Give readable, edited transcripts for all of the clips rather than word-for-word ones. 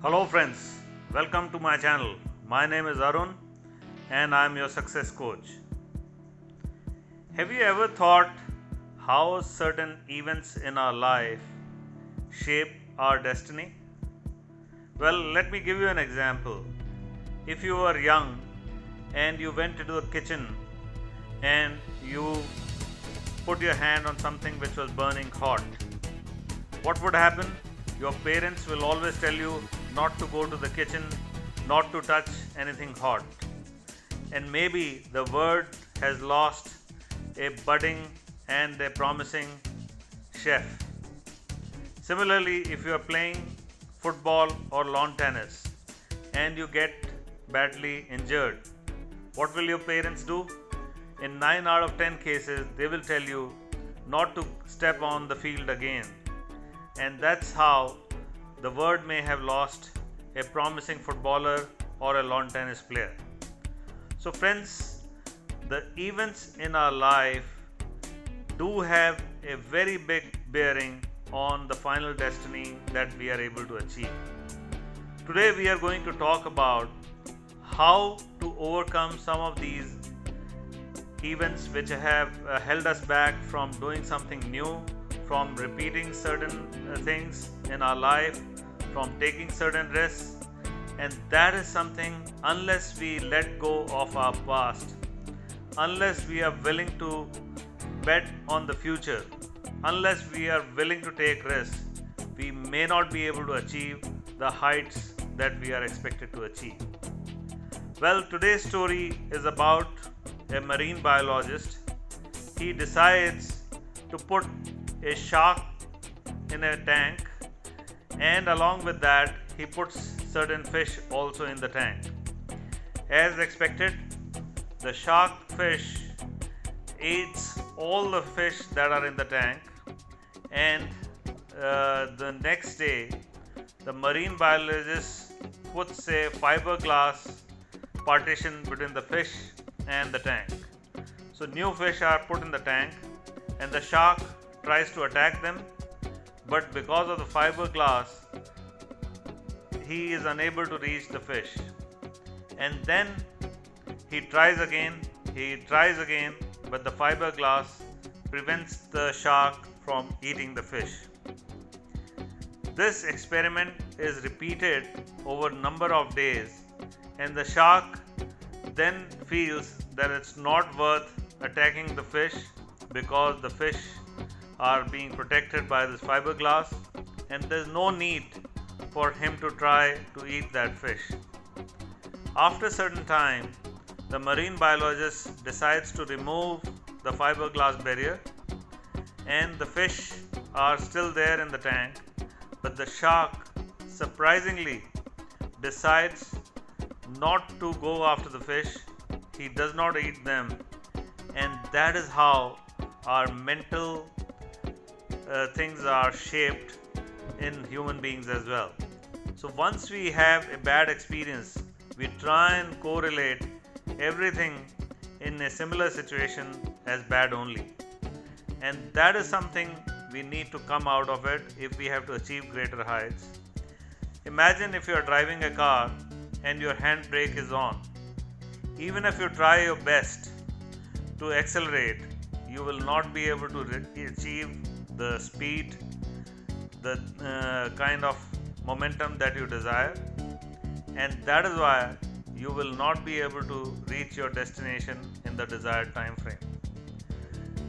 Hello friends, welcome to my channel. My name is Arun and I am your success coach. Have you ever thought how certain events in our life shape our destiny? Well, let me give you an example. If you were young and you went into the kitchen and you put your hand on something which was burning hot, what would happen? Your parents will always tell you not to go to the kitchen, not to touch anything hot. And maybe the word has lost a budding and a promising chef. Similarly, if you are playing football or lawn tennis and you get badly injured, what will your parents do? In 9 out of 10 cases, they will tell you not to step on the field again. And that's how the word may have lost a promising footballer or a lawn tennis player. So friends, the events in our life do have a very big bearing on the final destiny that we are able to achieve. Today we are going to talk about how to overcome some of these events which have held us back from doing something new, from repeating certain things in our life, from taking certain risks. And that is something, unless we let go of our past, unless we are willing to bet on the future, unless we are willing to take risks, we may not be able to achieve the heights that we are expected to achieve. Well, today's story is about a marine biologist. He decides to put a shark in a tank, and along with that he puts certain fish also in the tank. As expected, the shark fish eats all the fish that are in the tank, and the next day the marine biologist puts a fiberglass partition between the fish and the tank. So new fish are put in the tank and the shark tries to attack them, but because of the fiberglass he is unable to reach the fish. And then he tries again, but the fiberglass prevents the shark from eating the fish. This experiment is repeated over a number of days, and the shark then feels that it's not worth attacking the fish because the fish are being protected by this fiberglass, and there's no need for him to try to eat that fish. After a certain time, the marine biologist decides to remove the fiberglass barrier, and the fish are still there in the tank, but the shark surprisingly decides not to go after the fish. He does not eat them, and that is how our mental things are shaped in human beings as well. So once we have a bad experience, we try and correlate everything in a similar situation as bad only, and that is something we need to come out of it if we have to achieve greater heights. Imagine if you are driving a car and your handbrake is on. Even if you try your best to accelerate, you will not be able to achieve the speed, the kind of momentum that you desire, and that is why you will not be able to reach your destination in the desired time frame.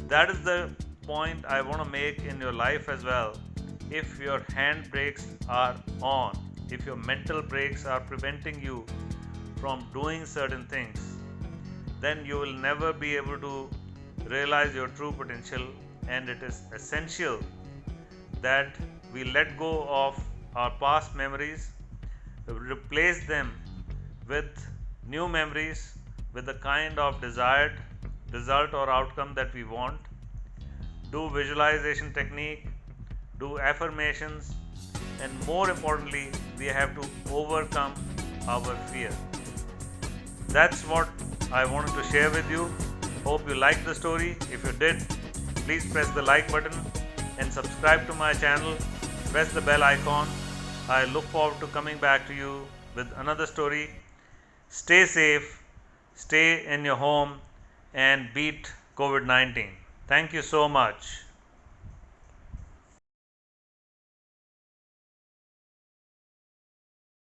That is the point I want to make in your life as well. If your hand brakes are on, if your mental brakes are preventing you from doing certain things, then you will never be able to realize your true potential, and it is essential that we let go of our past memories, replace them with new memories with the kind of desired result or outcome that we want. Do visualization technique, do affirmations, and more importantly, we have to overcome our fear. That's what I wanted to share with you. Hope you liked the story. If you did, please press the like button and subscribe to my channel. Press the bell icon I look forward to coming back to you with another story. Stay safe, stay in your home, and beat COVID-19. Thank you so much.